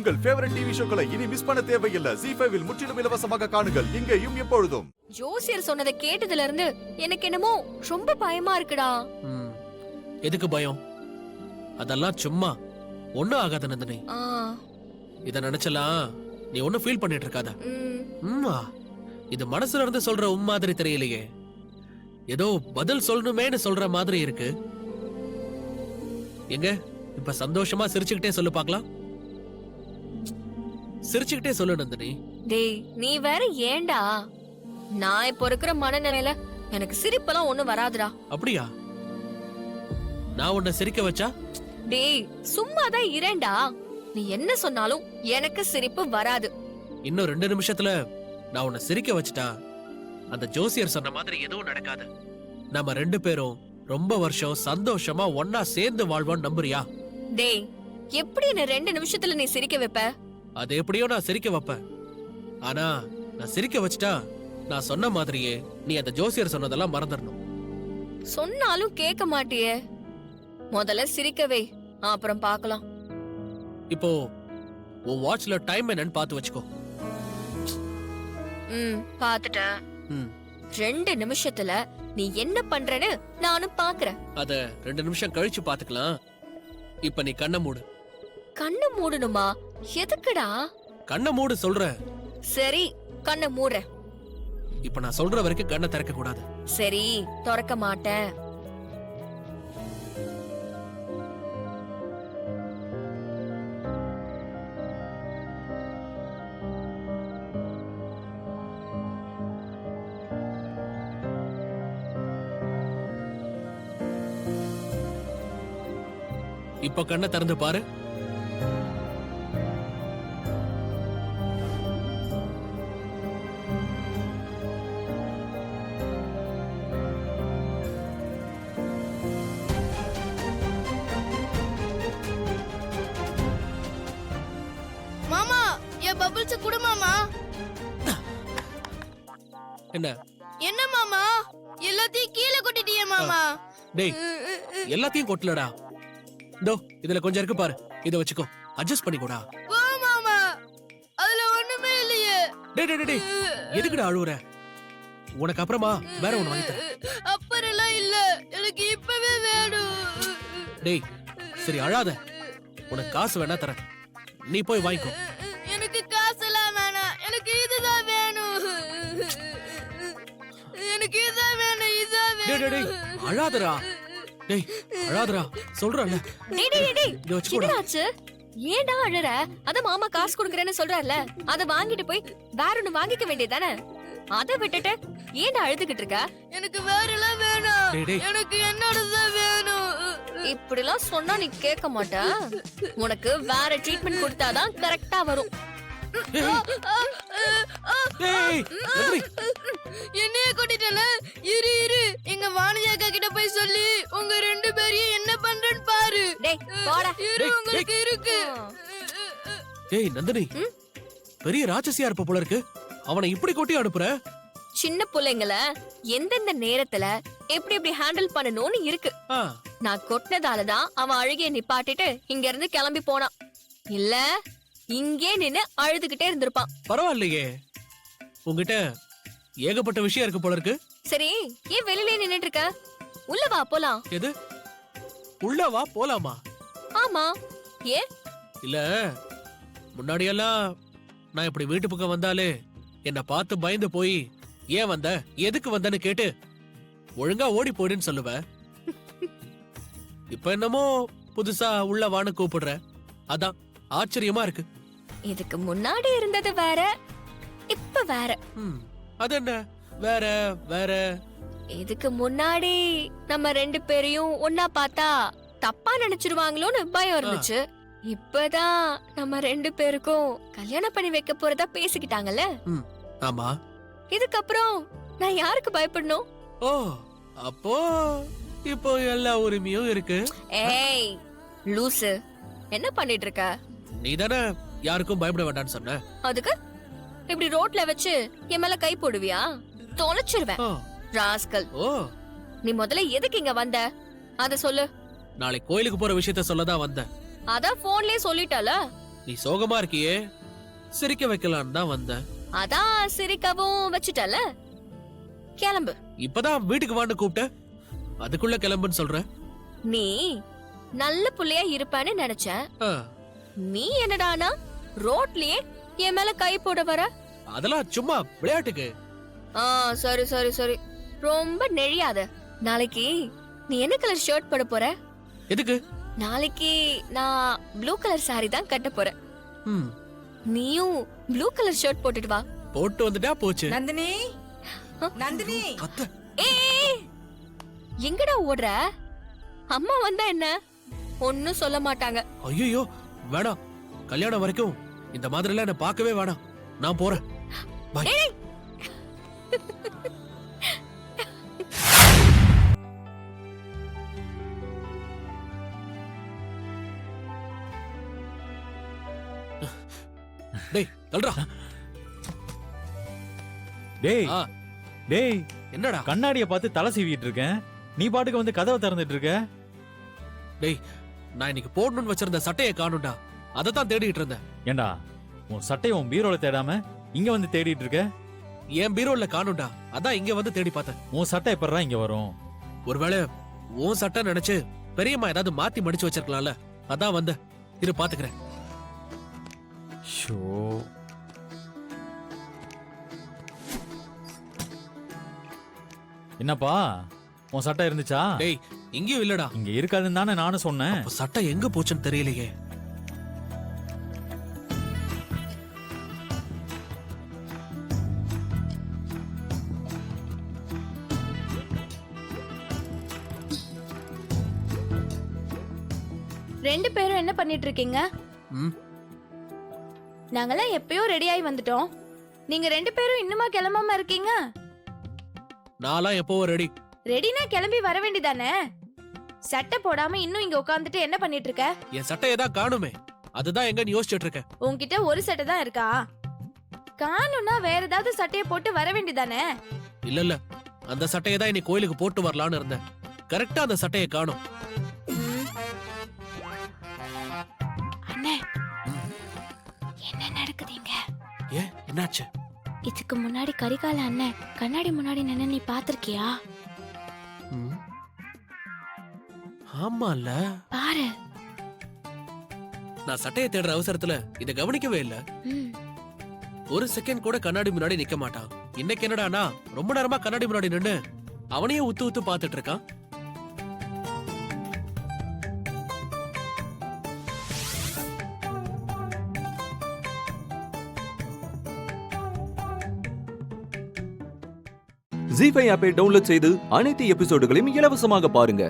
உங்கள் favourite TV ஷோக்களை இனி miss பண்ண தேவையில்லை. ZEE5 இல் முற்றிலும் இலவசமாக காணுங்கள். இங்கேயும் எப்பொழுதும். ஜோசியர் சொன்னதை கேட்டதுல இருந்து எனக்கு என்னமோ ரொம்ப பயமா இருக்குடா. எதுக்கு பயம்? அதெல்லாம் சும்மா ஒண்ணும் ஆகாத நந்தினி. இத நினைச்சலாம் நீ ஒன்னும் ஃபீல் பண்ணிட்டு இருக்காத. இது மனசுல இருந்து சொல்ற மாதிரி தெரியலையே. ஏதோ பதில் சொல்லணுமேன்னு சொல்ற மாதிரி இருக்கு. எங்க இப்ப சந்தோஷமா சிரிச்சுக்கிட்டே சொல்லு பாக்கலாம். சிரிச்சுக்கிட்டே சொல்லு நந்தினி. டேய் நீ வேற ஏண்டா? நான் இப்ப இருக்கிற மனநிலையில எனக்கு சிரிப்பெல்லாம் ஒண்ணும் வராதுடா. அப்படியா? நான் உன்னை சிரிக்க வச்சா? டேய் சும்மாதான் இரேண்டா. நீ என்ன சொன்னாலும் எனக்கு சிரிப்பு வராது. இன்னும் 2 நிமிஷத்துல நான் உன்னை சிரிக்க வச்சுட்டா அந்த ஜோசியர் சொன்ன மாதிரி எதுவும் நடக்காது. நம்ம 2 பேரும் ரொம்ப வருஷம் சந்தோஷமா ஒன்னா சேர்ந்து வாழ்வோம். நம்புறியா? டேய் எப்படி என்ன 2 நிமிஷத்துல நீ சிரிக்க வைப்ப? அது எப்படியோ நான் சிரிக்க வைப்பேன். ஆனா நான் சிரிக்க வச்சுட்டா நான் சொன்ன மாதிரியே நீ அந்த ஜோசியர் சொன்னதெல்லாம் மறந்துடணும். சொன்னாலும் கேட்க மாட்டியே. முதல்ல சிரிக்கவே, அப்புறம் பார்க்கலாம். இப்போ உன் வாட்ச்ல டைம் என்னன்னு பார்த்து வச்சுக்கோ. பாத்துட்டேன். 2 நிமிஷத்துல நீ என்ன பண்றன்னு நானும் பாக்குறேன். அத 2 நிமிஷம் கழிச்சு பாத்துக்கலாம். இப்ப நீ கண்ணை மூடு. கண்ணு மூடணுமா? எதுக்குடா? கண்ணை மூடு சொல்ற. சரி கண்ணை மூடுறேன். இப்ப நான் சொல்ற வரைக்கும் கண்ணை திறக்க கூடாது. சரி திறக்க மாட்டேன். இப்ப கண்ணை திறந்து பாரு. மாமா என் பபிள்ஸ் குடு மாமா. என்ன என்ன மாமா எல்லாத்தையும் கீழே கொட்டிட்டியே மாமா. டேய் எல்லாத்தையும் கொட்டலடா. இதோ இதுல கொஞ்சம் இருக்கு பாரு. இத வச்சுக்கோ, அட்ஜஸ்ட் பண்ணிக்கோடா. ஓ மாமா அதுல ஒண்ணுமே இல்லையே. டேய் டேய் டேய் எதுக்குடா அழுவுற? உனக்கு அப்புறமா வேற ஒண்ணு வாங்கி தரேன். அப்புறம்லாம் இல்ல, எனக்கு இப்பவே வேணும். டேய் சரி அழாத. உனக்கு காசு வேணா தரேன், நீ போய் வாங்கிக்கோ. எனக்கு காசெல்லாம் வேணாம், எனக்கு இதுதான் வேணும். எனக்கு இதான் வேணும், இதான் டேய் டேய் டேய் வேணும். அழாதடா. டேய் அழாதடா சொல்றேன்ல. டேய் டேய் டேய் இத வச்சுக்கோடா. என்னாச்சு? ஏன்டா அழற? அத மாமா காசு கொடுக்கறேன்னு சொல்றாருல, அத வாங்கிட்டு போய் வேற ஒன்னு வாங்கிக்க வேண்டியதானே? அத விட்டுட்டு ஏன்டா அழுதுகிட்டு இருக்க? எனக்கு வேறலாம் வேணாம், டேய் டேய் எனக்கு என்னோடதான் வேணும். இப்படிலாம் சொன்னா நீ கேட்க மாட்ட. உனக்கு வேற ட்ரீட்மெண்ட் கொடுத்தாதான் கரெக்டா வரும். டேய் நந்தினி என்னைய கூட்டிட்டல. இரு எங்க வாணிஜாக்கா கிட்ட போய் சொல்லி உங்க 2 பேரையும் என்ன பண்றேன்னு பாரு. டேய் போடா. இரு உங்களுக்கு இருக்கு. டேய் நந்தினி பெரிய ராட்சசியா இருப்ப போல இருக்கு. அவனை இப்படி கொட்டி அனுப்புற? சின்ன பிள்ளைங்கள எந்தெந்த நேரத்துல எப்படி எப்படி ஹேண்டில் பண்ணணும்னு இருக்கு. நான் கொட்டினதாலதான் அவன் அழுகிய நிப்பாட்டிட்டு இங்க இருந்து கிளம்பி போனான். இல்ல இங்கே நின்னு அழுதுகிட்டே இருந்திருப்பான். பரவாயில்லையே, உங்ககிட்ட ஏகப்பட்ட விஷயம் இருக்கு போல இருக்கு. சரி ஏன் வெளியிலே நின்னுட்டு இருக்க? உள்ள வா போலாம். எது உள்ள வா போலாமா? ஆமா ஏன்? இல்ல முன்னாடியெல்லாம் நான் இப்படி வீட்டு பக்கம் வந்தாலே என்ன பார்த்து பயந்து போய் ஏன் வந்த எதுக்கு வந்தன்னு கேட்டு ஒழுங்கா ஓடி போயிடுன்னு சொல்லுவேன். இப்ப என்னமோ புதுசா உள்ள வான்னு கூப்பிடுற, அதான் ஆச்சரியமா இருக்கு. இதுக்கு முன்னாடி இருந்தது வேற, இப்ப வேற. அது என்ன வேற வேற? இதுக்கு முன்னாடி நம்ம 2 பேரையும் ஒன்னா பார்த்தா தப்பா நினைச்சிருவாங்களோன்னு பயம் இருந்துச்சு. இப்பதான் நம்ம 2 பேருக்கும் கல்யாணம் பண்ணி வைக்க போறதா பேசிக்கிட்டாங்கல்ல. ஆமா. இதுக்கப்புறம் நான் யாருக்கு பயப்படணும்? ஓ அப்போ இப்போ எல்லா உரிமையும் இருக்கு. ஏய் லூசு, என்ன பண்ணிட்டு இருக்க? நீ தானே யாருக்கும் பயப்பட வேண்டாம்னு சொன்ன. அதுக்கு இப்படி ரோட்ல வச்சு என் மேல கை போடுவியா? தொலைச்சிருவேன் ராஸ்கல். ஓ நீ முதல்ல எதுக்கு இங்க வந்த அத சொல்லு. நாளை கோயிலுக்கு போற விஷயத்த சொல்லதான் வந்தேன். அதான் போன்லயே சொல்லிட்டல. நீ சோகமா இருக்கியே, சிரிக்க வைக்கலான்னு தான் வந்தேன். அதான் சிரிக்கவும் வச்சுட்டல. கிளம்பு. இப்பதான் வீட்டுக்கு வான்னு கூப்பிட்ட, அதுக்குள்ள கிளம்புன்னு சொல்ற. நீ நல்ல புள்ளையா இருப்பான்னு நினைச்சேன். ஆ, நீ என்னடானா ரோட்லயே என் மேல கை போட வர. அதெல்லாம் சும்மா விளையாட்டுக்கு. சரி சரி சரி, ரொம்ப நெழியாத. நாளைக்கு நீ என்ன கலர் ஷர்ட் போட போற? எதுக்கு? நாளைக்கு நான் ப்ளூ கலர் சாரி தான் கட்ட போறேன். ம், நீயும் ப்ளூ கலர் ஷர்ட் போட்டுட்டு வா. போட்டு வந்துட்டா போச்சு. நந்தினி நந்தினி அத்தை, ஏய், எங்கடா ஓடுற? அம்மா வந்தா என்ன ஒன்னும் சொல்ல மாட்டாங்க. ஐயோ வேணாம், கல்யாணம் வரைக்கும் இந்த மாதிரி எல்லாம் என்ன பார்க்கவே வேணாம். நான் போறேன். பை. டேய் தள்ளுடா. டேய் ஆ, டேய் என்னடா? கண்ணாடிய பார்த்து தலை சீவிட்டு இருக்கேன், நீ பாட்டுக்கு வந்து கதவை திறந்துட்டு இருக்க. டேய், நான் இன்னைக்கு போடணும்னு வச்சிருந்த சட்டையை காணும்டா, அதை தான் தேடிட்டு இருந்தேன். ஏண்டா உன் சட்டையை உன் பீரோல தேடாம இங்க வந்து தேடிட்டு இருக்க? என் பீரோல காணும்டா, அதான் இங்க வந்து தேடி பார்த்தேன். உன் சட்டை எப்பறா இங்க வரும்? ஒருவேளை உன் சட்டை நினைச்சு பெரியம்மா ஏதாவது மாத்தி மடிச்சு வச்சிருக்கலாம்ல, அதான் வந்த. இரு பாத்துக்கிறேன். ஷோ, என்னப்பா உன் சட்டை இருந்துச்சா? டேய், இங்கேயும் இல்லடா. இங்க இருக்காதுன்னு தானே நானும் சொன்னேன். அப்ப சட்டை எங்க போச்சுன்னு தெரியலையே. ரெண்டு பேரும் என்ன பண்ணிட்டு இருக்கீங்க? ம், நாங்கெல்லாம் எப்பயோ ரெடி ஆகி வந்துட்டோம். நீங்க ரெண்டு பேரும் இன்னுமா கிளம்பாம இருக்கீங்க? நான்லாம் எப்போ ரெடி. ரெடினா கிளம்பி வர வேண்டியதானே? சட்டை போடாம இன்னும் இங்க உட்கார்ந்துட்டு என்ன பண்ணிட்டு இருக்க? என் சட்டையை தான் காணுமே, அதுதான் எங்கன்னு யோசிச்சுட்டு இருக்கேன். உன்கிட்ட ஒரு சட்டை தான் இருக்கா? காணும்னா வேற ஏதாவது சட்டையை போட்டு வர வேண்டியதானே? இல்ல இல்ல, அந்த சட்டையை தான் இன்னைக்கு கோயிலுக்கு போட்டு வரலான்னு இருந்தேன். கரெக்டா அந்த சட்டையை காணும். அண்ணே, என்ன நடக்குதுங்க? ஏன், என்னாச்சு? இதுக்கு முன்னாடி கரிகால அண்ணன் கண்ணாடி முன்னாடி நின்னு நீ பாத்திருக்கியா? ம், ஆமால. பாரு. நான் சட்டையை தேடுற அவசரத்துல இத கவனிக்கவே இல்ல. ம். ஒரு செகண்ட் கூட கண்ணாடி முன்னாடி நிக்க மாட்டான். இன்னைக்கு என்னடானா ரொம்ப நேரமா கண்ணாடி முன்னாடி நின்னு அவனையே உத்து உத்து பாத்துட்டு இருக்கான். ஜீ5 ஆப்பை டவுன்லோட் செய்து அனைத்து எபிசோடுகளையும் இலவசமாக பாருங்க.